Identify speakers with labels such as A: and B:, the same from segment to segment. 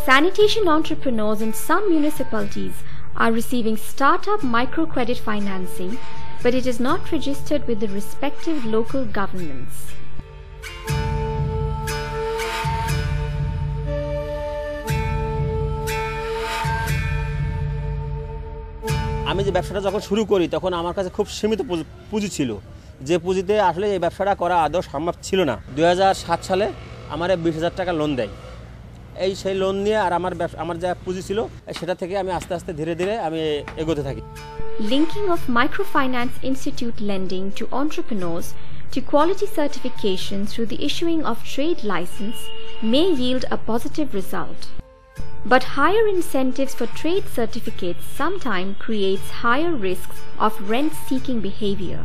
A: Sanitation entrepreneurs in some municipalities are receiving startup microcredit financing, but it is not registered with the respective local governments.
B: আমি যে ব্যবসাটা যখন শুরু করি তখন আমার কাছে খুব সীমিত পুঁজি ছিল, যে পুঁজিতে আসলে এই ব্যবসাটা করা আদৌ সম্ভব ছিল না। 2007 সালে আমার 20,000 টাকা লোন দেয়। সেই লোন নিয়ে আর আমার যা পুঁজি ছিল সেটা থেকে আমি আস্তে আস্তে ধীরে ধীরে আমি এগোতে থাকি।
A: Linking of microfinance institute lending to entrepreneurs to quality certification through the issuing of trade license may yield a positive result. But higher incentives for trade certificates sometimes creates higher risks of rent-seeking behavior.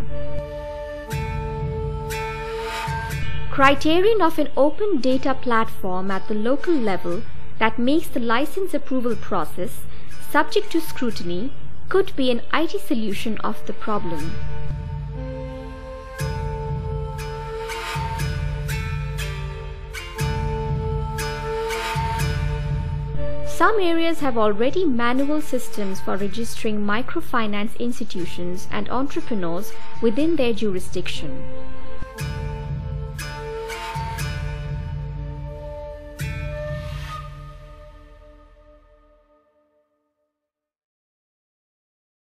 A: Criterion of an open data platform at the local level that makes the license approval process subject to scrutiny could be an IT solution of the problem. Some areas have already manual systems for registering microfinance institutions and entrepreneurs within their jurisdiction.